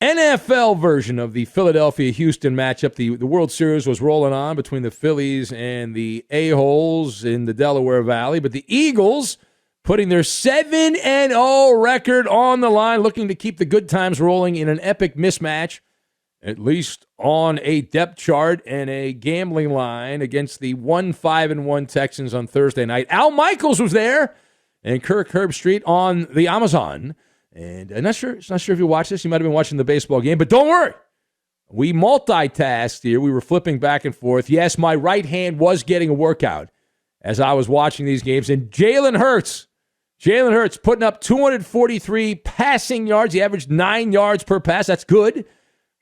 NFL version of the Philadelphia-Houston matchup. The World Series was rolling on between the Phillies and the A-holes in the Delaware Valley, but the Eagles putting their 7-0 record on the line, looking to keep the good times rolling in an epic mismatch, at least on a depth chart and a gambling line against the 1-5-1 Texans on Thursday night. Al Michaels was there, and Kirk Herbstreit on the Amazon. And I'm not sure if you watched this. You might have been watching the baseball game, but don't worry. We multitasked here. We were flipping back and forth. Yes, my right hand was getting a workout as I was watching these games. And Jalen Hurts putting up 243 passing yards. He averaged 9 yards per pass. That's good.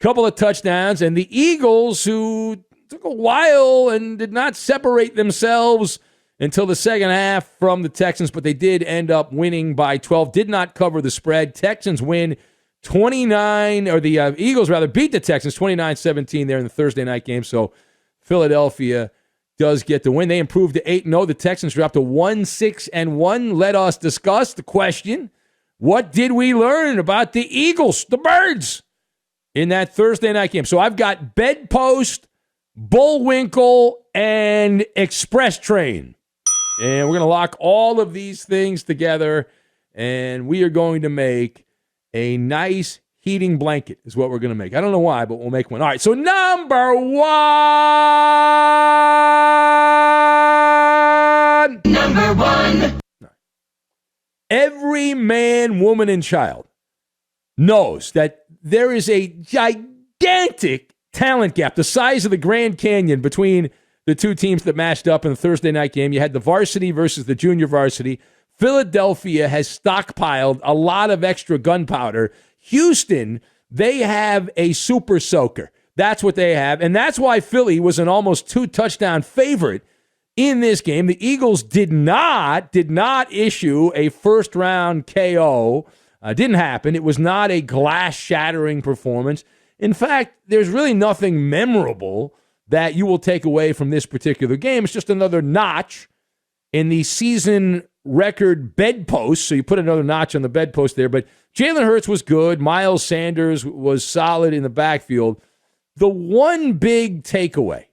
Couple of touchdowns. And the Eagles, who took a while and did not separate themselves until the second half from the Texans, but they did end up winning by 12. Did not cover the spread. Texans win 29, or the Eagles rather beat the Texans 29-17 there in the Thursday night game. So Philadelphia does get the win. They improved to 8-0. The Texans dropped to 1-6-1. Let us discuss the question: what did we learn about the Eagles, the Birds, in that Thursday night game? So I've got Bedpost, Bullwinkle, and Express Train. And we're going to lock all of these things together, and we are going to make a nice heating blanket is what we're going to make. I don't know why, but we'll make one. All right, so number one. Number one. Every man, woman, and child knows that there is a gigantic talent gap, the size of the Grand Canyon, between the two teams that matched up in the Thursday night game. You had the varsity versus the junior varsity. Philadelphia has stockpiled a lot of extra gunpowder. Houston, they have a super soaker. That's what they have, and that's why Philly was an almost 2-touchdown favorite in this game. The Eagles did not issue a first-round KO. Didn't happen. It was not a glass-shattering performance. In fact, there's really nothing memorable that you will take away from this particular game. It's just another notch in the season record bedpost. So you put another notch on the bedpost there. But Jalen Hurts was good. Miles Sanders was solid in the backfield. The one big takeaway,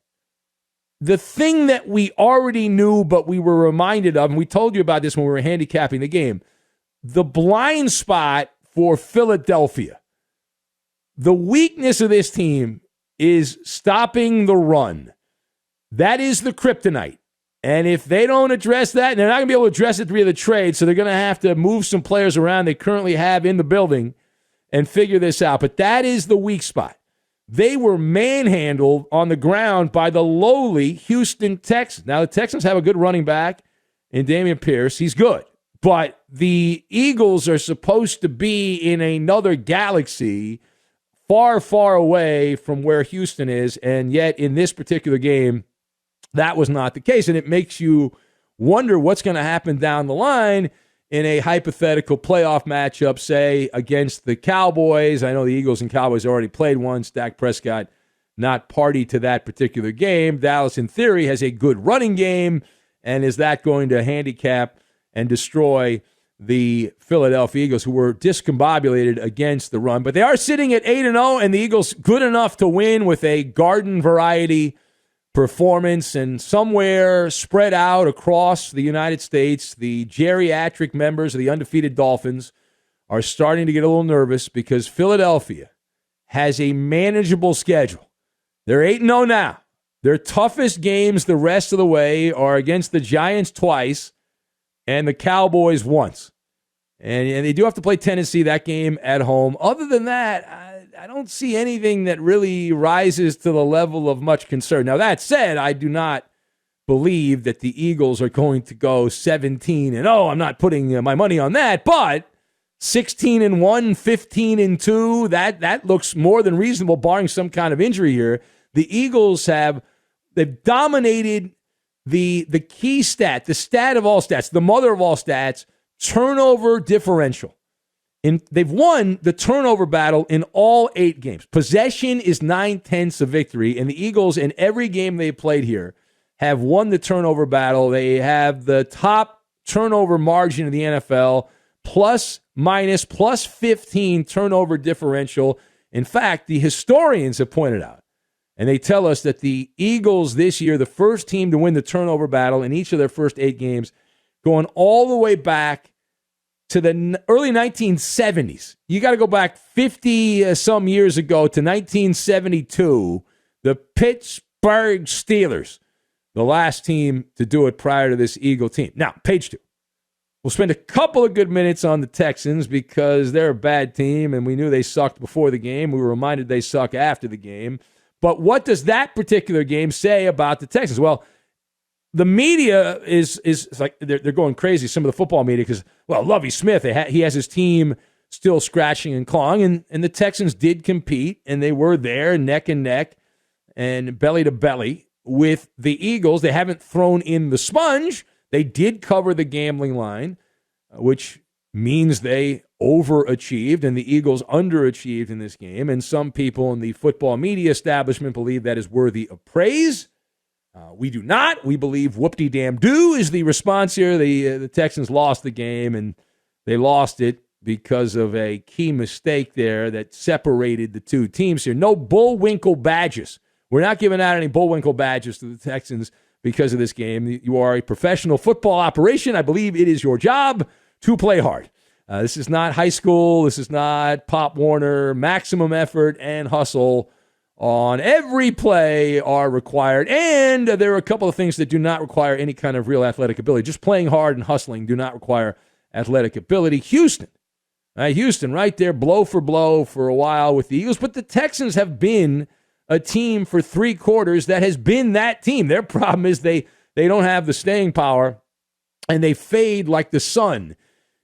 the thing that we already knew but we were reminded of, and we told you about this when we were handicapping the game, the blind spot for Philadelphia. The weakness of this team is stopping the run. That is the kryptonite. And if they don't address that, and they're not going to be able to address it via the trade, so they're going to have to move some players around they currently have in the building and figure this out. But that is the weak spot. They were manhandled on the ground by the lowly Houston Texans. Now, the Texans have a good running back in Dameon Pierce. He's good. But the Eagles are supposed to be in another galaxy far, far away from where Houston is, and yet in this particular game, that was not the case, and it makes you wonder what's going to happen down the line in a hypothetical playoff matchup, say, against the Cowboys. I know the Eagles and Cowboys already played one. Dak Prescott not party to that particular game. Dallas, in theory, has a good running game, and is that going to handicap and destroy the Philadelphia Eagles, who were discombobulated against the run? But they are sitting at 8-0, and the Eagles good enough to win with a garden variety performance. And somewhere spread out across the United States, the geriatric members of the undefeated Dolphins are starting to get a little nervous because Philadelphia has a manageable schedule. They're 8-0 now. Their toughest games the rest of the way are against the Giants twice and the Cowboys once. And they do have to play Tennessee, that game at home. Other than that, I don't see anything that really rises to the level of much concern. Now, that said, I do not believe that the Eagles are going to go 17-0. I'm not putting my money on that, but 16-1, 15-2, that looks more than reasonable, barring some kind of injury here. The Eagles they've dominated the key stat, the stat of all stats, the mother of all stats, turnover differential. They've won the turnover battle in all 8 games. Possession is 9/10 of victory, and the Eagles, in every game they played here, have won the turnover battle. They have the top turnover margin in the NFL, plus 15 turnover differential. In fact, the historians have pointed out, and they tell us that the Eagles this year, the first team to win the turnover battle in each of their first 8 games, going all the way back to the early 1970s. You got to go back 50-some years ago to 1972. The Pittsburgh Steelers, the last team to do it prior to this Eagle team. Now, page 2. We'll spend a couple of good minutes on the Texans because they're a bad team, and we knew they sucked before the game. We were reminded they suck after the game. But what does that particular game say about the Texans? Well, the media is like they're going crazy, some of the football media, because, well, Lovie Smith, he has his team still scratching and clawing, and the Texans did compete, and they were there neck and neck and belly to belly with the Eagles. They haven't thrown in the sponge. They did cover the gambling line, which means they overachieved, and the Eagles underachieved in this game. And some people in the football media establishment believe that is worthy of praise. We do not. We believe whoop-de-damn-do is the response here. The Texans lost the game, and they lost it because of a key mistake there that separated the two teams here. No Bullwinkle badges. We're not giving out any Bullwinkle badges to the Texans because of this game. You are a professional football operation. I believe it is your job to play hard. This is not high school. This is not Pop Warner. Maximum effort and hustle on every play are required. And there are a couple of things that do not require any kind of real athletic ability. Just playing hard and hustling do not require athletic ability. Houston right there, blow for a while with the Eagles. But the Texans have been a team for 3 quarters that has been that team. Their problem is they don't have the staying power, and they fade like the sun,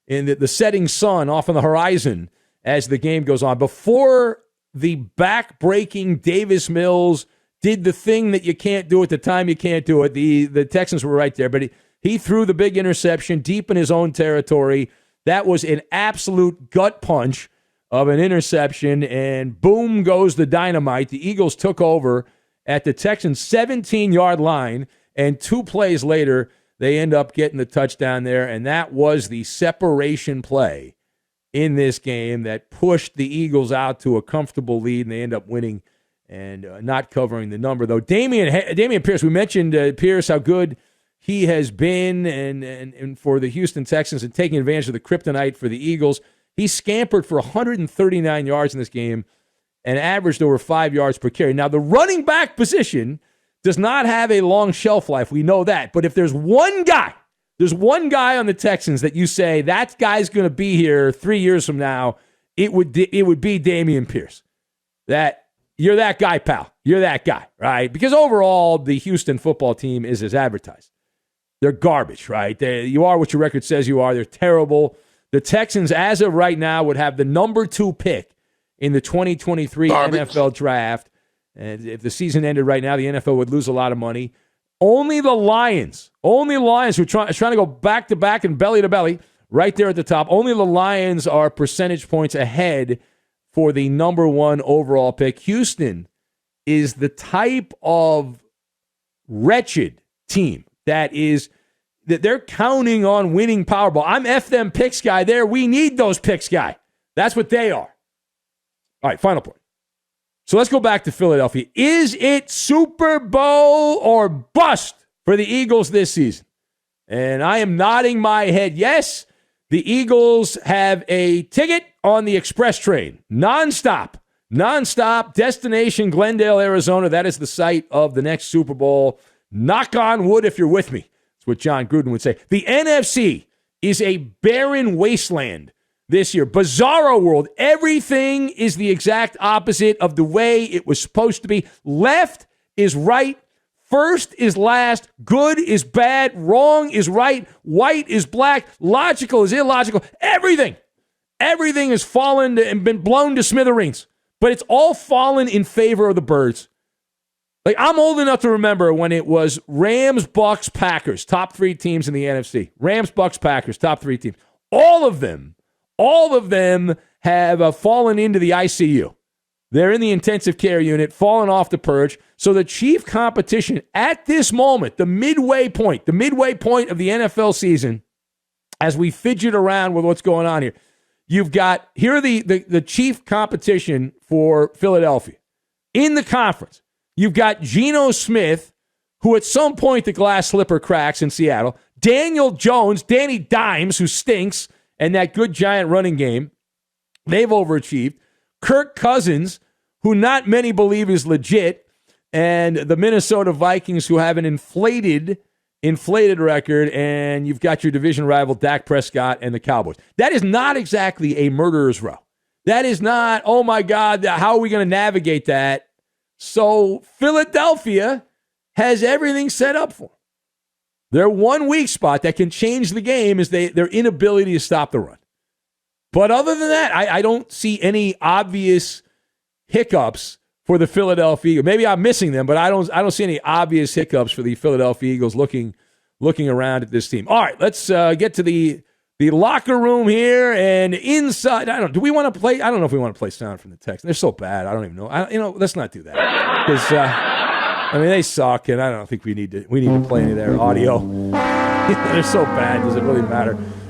in the setting sun off on the horizon as the game goes on. Before the back-breaking Davis Mills did the thing that you can't do at the time you can't do it, the Texans were right there. But he threw the big interception deep in his own territory. That was an absolute gut punch of an interception, and boom goes the dynamite. The Eagles took over at the Texans' 17-yard line, and 2 plays later, they end up getting the touchdown there, and that was the separation play in this game that pushed the Eagles out to a comfortable lead, and they end up winning and not covering the number, though. Damian Pierce, we mentioned Pierce, how good he has been and for the Houston Texans and taking advantage of the kryptonite for the Eagles. He scampered for 139 yards in this game and averaged over 5 yards per carry. Now, the running back position does not have a long shelf life. We know that. But if there's one guy on the Texans that you say, that guy's going to be here 3 years from now, it would be Damian Pierce. You're that guy, pal. You're that guy, right? Because overall, the Houston football team is as advertised. They're garbage, right? You are what your record says you are. They're terrible. The Texans, as of right now, would have the number 2 pick in the 2023 NFL draft. And if the season ended right now, the NFL would lose a lot of money. Only the Lions who are trying to go back to back and belly to belly, right there at the top. Only the Lions are percentage points ahead for the number 1 overall pick. Houston is the type of wretched team that they're counting on winning Powerball. I'm F them picks guy there. We need those picks guy. That's what they are. All right, final point. So let's go back to Philadelphia. Is it Super Bowl or bust for the Eagles this season? And I am nodding my head yes. The Eagles have a ticket on the express train. Nonstop, destination Glendale, Arizona. That is the site of the next Super Bowl. Knock on wood if you're with me. That's what John Gruden would say. The NFC is a barren wasteland this year. Bizarro world. Everything is the exact opposite of the way it was supposed to be. Left is right. First is last. Good is bad. Wrong is right. White is black. Logical is illogical. Everything has fallen and been blown to smithereens. But it's all fallen in favor of the Birds. Like, I'm old enough to remember when it was Rams, Bucks, Packers, top 3 teams in the NFC. Rams, Bucks, Packers, top 3 teams. All of them have fallen into the ICU. They're in the intensive care unit, fallen off the perch. So the chief competition at this moment, the midway point of the NFL season, as we fidget around with what's going on here, Here are the chief competition for Philadelphia. In the conference, you've got Geno Smith, who at some point the glass slipper cracks in Seattle. Daniel Jones, Danny Dimes, who stinks, and that good giant running game. They've overachieved. Kirk Cousins, who not many believe is legit, and the Minnesota Vikings, who have an inflated record, and you've got your division rival Dak Prescott and the Cowboys. That is not exactly a murderer's row. That is not, oh my God, how are we going to navigate that? So Philadelphia has everything set up for them. Their one weak spot that can change the game is their inability to stop the run. But other than that, I don't see any obvious hiccups for the Philadelphia. Maybe I'm missing them, but I don't see any obvious hiccups for the Philadelphia Eagles looking around at this team. All right, let's get to the locker room here and inside. Do we want to play? I don't know if we want to play sound from the Texans. They're so bad. I don't even know. Let's not do that because they suck, and I don't think we need to play any of their audio. They're so bad. Does it really matter?